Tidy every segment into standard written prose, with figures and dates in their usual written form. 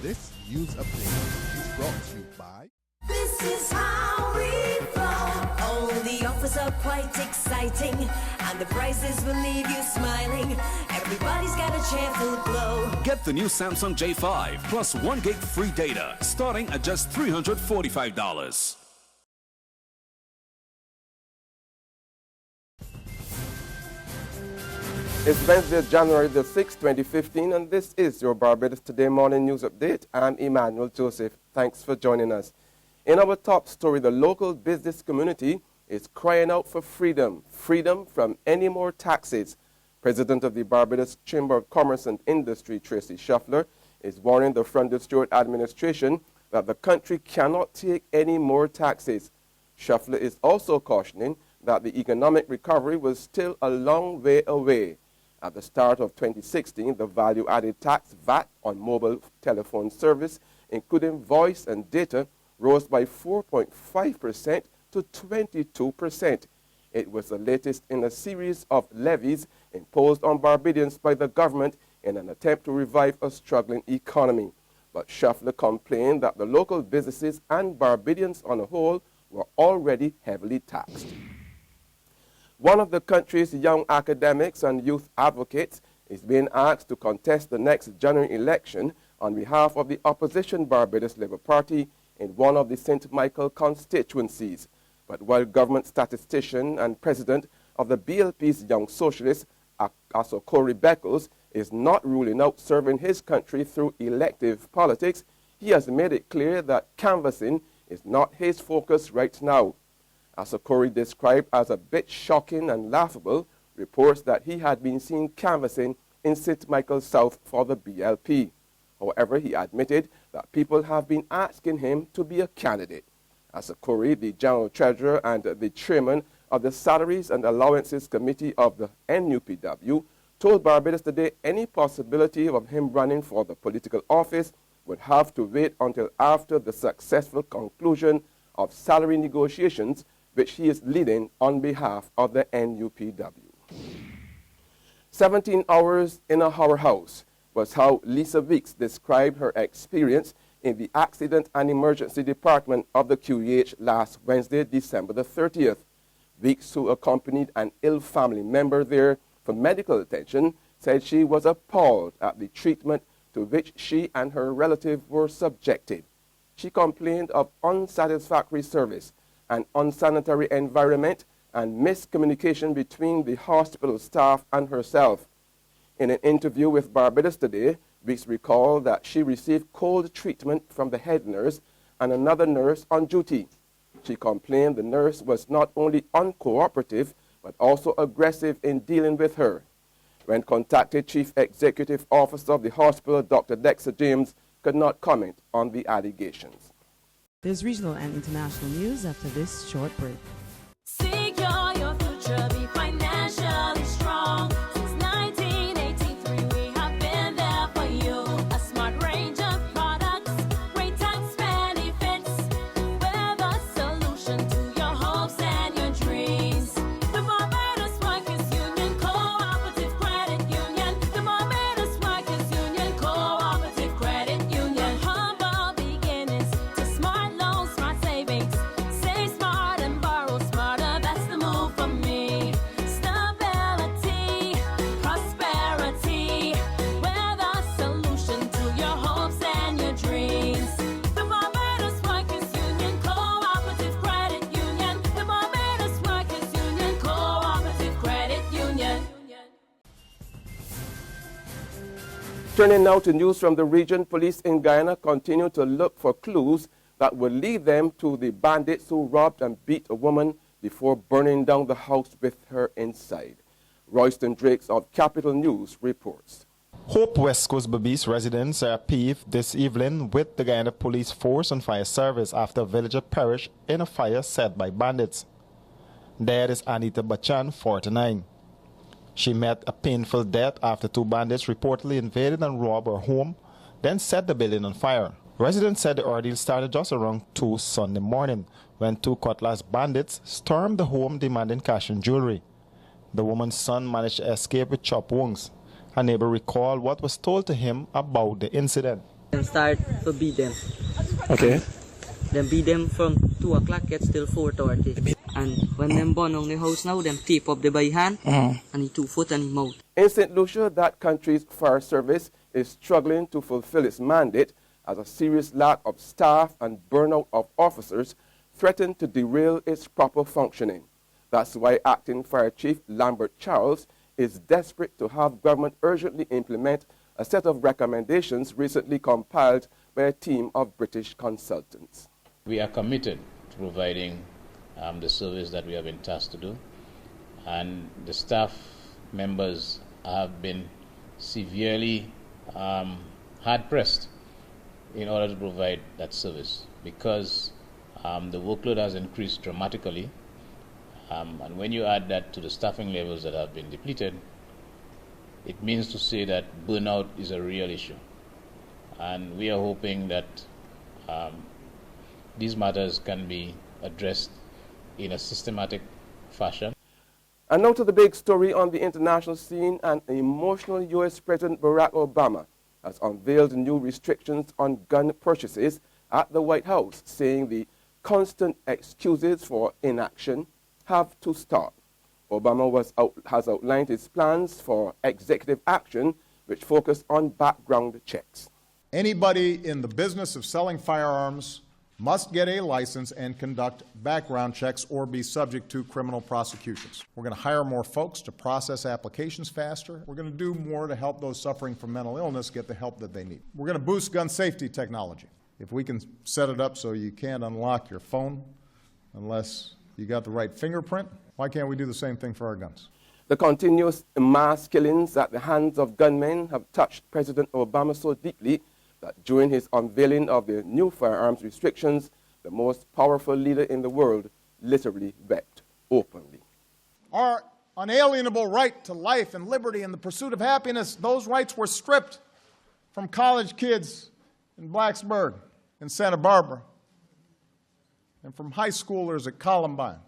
This news update is brought to you by... This is how we flow. Oh, the offers are quite exciting, and the prices will leave you smiling. Everybody's got a cheerful glow. Get the new Samsung J5 plus 1 gig free data starting at just $345. It's Wednesday, January the 6th, 2015, and this is your Barbados Today morning news update. I'm Emmanuel Joseph. Thanks for joining us. In our top story, the local business community is crying out for freedom, freedom from any more taxes. President of the Barbados Chamber of Commerce and Industry, Tracy Shuffler, is warning the Frontal Stewart administration that the country cannot take any more taxes. Shuffler is also cautioning that the economic recovery was still a long way away. At the start of 2016, the value-added tax, VAT, on mobile telephone service, including voice and data, rose by 4.5% to 22%. It was the latest in a series of levies imposed on Barbadians by the government in an attempt to revive a struggling economy. But Shuffler complained that the local businesses and Barbadians on a whole were already heavily taxed. One of the country's young academics and youth advocates is being asked to contest the next general election on behalf of the Opposition Barbados Labour Party in one of the St. Michael constituencies. But while government statistician and president of the BLP's Young Socialists, Asokori Beckles, is not ruling out serving his country through elective politics, he has made it clear that canvassing is not his focus right now. Asokori described as a bit shocking and laughable reports that he had been seen canvassing in St. Michael South for the BLP. However, he admitted that people have been asking him to be a candidate. Asokori, the General Treasurer and the Chairman of the Salaries and Allowances Committee of the NUPW, told Barbados Today any possibility of him running for the political office would have to wait until after the successful conclusion of salary negotiations, which he is leading on behalf of the NUPW. 17 hours in a horror house was how Lisa Weeks described her experience in the Accident and Emergency Department of the QEH last Wednesday, December the 30th. Weeks, who accompanied an ill family member there for medical attention, said she was appalled at the treatment to which she and her relative were subjected. She complained of unsatisfactory service, an unsanitary environment, and miscommunication between the hospital staff and herself. In an interview with Barbados Today, Weeks recalled that she received cold treatment from the head nurse and another nurse on duty. She complained the nurse was not only uncooperative, but also aggressive in dealing with her. When contacted, Chief Executive Officer of the hospital, Dr. Dexter James, could not comment on the allegations. There's regional and international news after this short break. Secure your future, be financially strong. Since 1983, we have been there for you. A smart range of products, great tax benefits. We're the solution to your hopes and your dreams. The Barbados Workers Union Cooperative Credit Union. The Barbados Workers Union Cooperative Credit Union. Humble beginnings to smart loans, smart savings. Save smart and borrow smarter, that's the move for me. Stability, prosperity, we're the solution to your hopes and your dreams. The Barbados Workers Union Cooperative Credit Union. The Barbados Workers Union Cooperative Credit Union. Turning now to news from the region, police in Guyana continue to look for clues that will lead them to the bandits who robbed and beat a woman before burning down the house with her inside. Royston Drakes of Capital News reports. Hope West Coast Babis residents are peeved this evening with the Guyana Police Force and Fire Service after a villager perished in a fire set by bandits. There is Anita Bachan, 49. She met a painful death after two bandits reportedly invaded and robbed her home, then set the building on fire. Residents said the ordeal started just around 2 Sunday morning when two cutlass bandits stormed the home demanding cash and jewelry. The woman's son managed to escape with chop wounds. A neighbor recalled what was told to him about the incident. Then start to beat them. Okay. Then beat them from 2 o'clock get till 4:30. And when them burn on the house now, them tape up the by hand and the 2 foot and the mouth. In St. Lucia, that country's fire service is struggling to fulfill its mandate as a serious lack of staff and burnout of officers threaten to derail its proper functioning. That's why Acting Fire Chief Lambert Charles is desperate to have government urgently implement a set of recommendations recently compiled by a team of British consultants. We are committed to providing the service that we have been tasked to do, and the staff members have been severely hard-pressed in order to provide that service because the workload has increased dramatically, and when you add that to the staffing levels that have been depleted, it means to say that burnout is a real issue. And we are hoping that these matters can be addressed in a systematic fashion. And now to the big story on the international scene. An emotional U.S. President Barack Obama has unveiled new restrictions on gun purchases at the White House, saying the constant excuses for inaction have to stop. Obama has outlined his plans for executive action, which focus on background checks. Anybody in the business of selling firearms must get a license and conduct background checks or be subject to criminal prosecutions. We're going to hire more folks to process applications faster. We're going to do more to help those suffering from mental illness get the help that they need. We're going to boost gun safety technology. If we can set it up so you can't unlock your phone unless you got the right fingerprint, why can't we do the same thing for our guns? The continuous mass killings at the hands of gunmen have touched President Obama so deeply that during his unveiling of the new firearms restrictions, the most powerful leader in the world literally wept openly. Our unalienable right to life and liberty and the pursuit of happiness, those rights were stripped from college kids in Blacksburg and Santa Barbara and from high schoolers at Columbine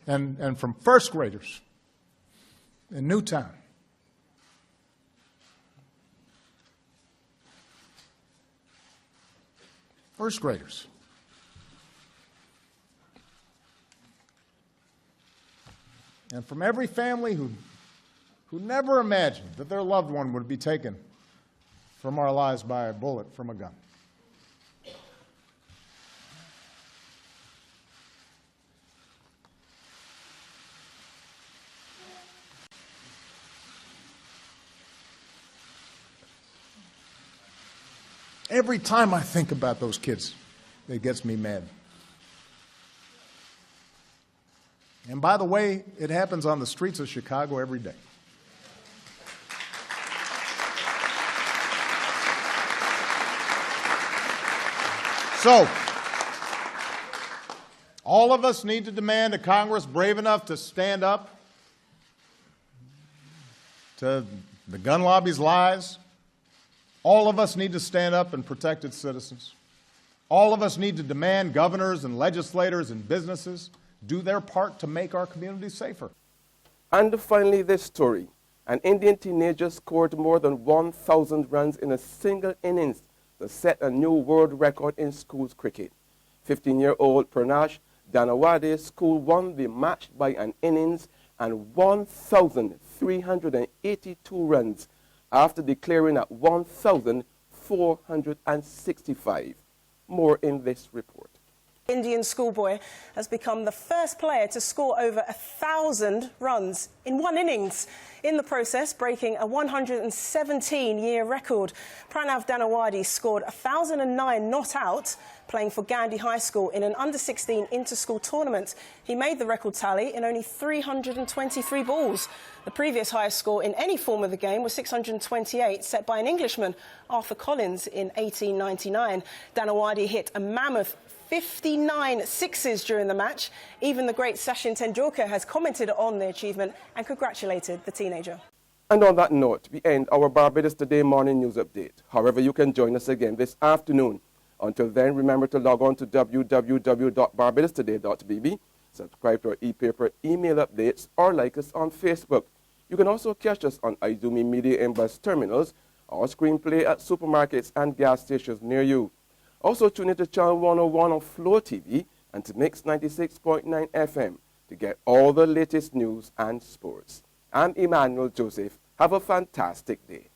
and from first graders in Newtown. First graders. And from every family who never imagined that their loved one would be taken from our lives by a bullet from a gun. Every time I think about those kids, it gets me mad. And by the way, it happens on the streets of Chicago every day. So, all of us need to demand a Congress brave enough to stand up to the gun lobby's lies. All of us need to stand up and protect its citizens. All of us need to demand governors and legislators and businesses do their part to make our communities safer. And finally, this story. An Indian teenager scored more than 1,000 runs in a single innings to set a new world record in schools cricket. 15-year-old Pranash Dhanawade's school won the match by an innings and 1,382 runs after declaring at 1,465. More in this report. Indian schoolboy has become the first player to score over 1,000 runs in one innings, in the process breaking a 117-year record. Pranav Dhanawade scored 1,009 not out, playing for Gandhi High School in an under-16 inter-school tournament. He made the record tally in only 323 balls. The previous highest score in any form of the game was 628, set by an Englishman, Arthur Collins, in 1899. Dhanawade hit a mammoth 59 sixes during the match. Even the great Sachin Tendulkar has commented on the achievement and congratulated the teenager. And on that note, we end our Barbados Today morning news update. However, you can join us again this afternoon. Until then, remember to log on to www.barbadostoday.bb, subscribe to our e-paper email updates, or like us on Facebook. You can also catch us on Izumi Media in bus terminals or screenplay at supermarkets and gas stations near you. Also tune into Channel 101 on Flow TV and to Mix 96.9 FM to get all the latest news and sports. I'm Emmanuel Joseph. Have a fantastic day.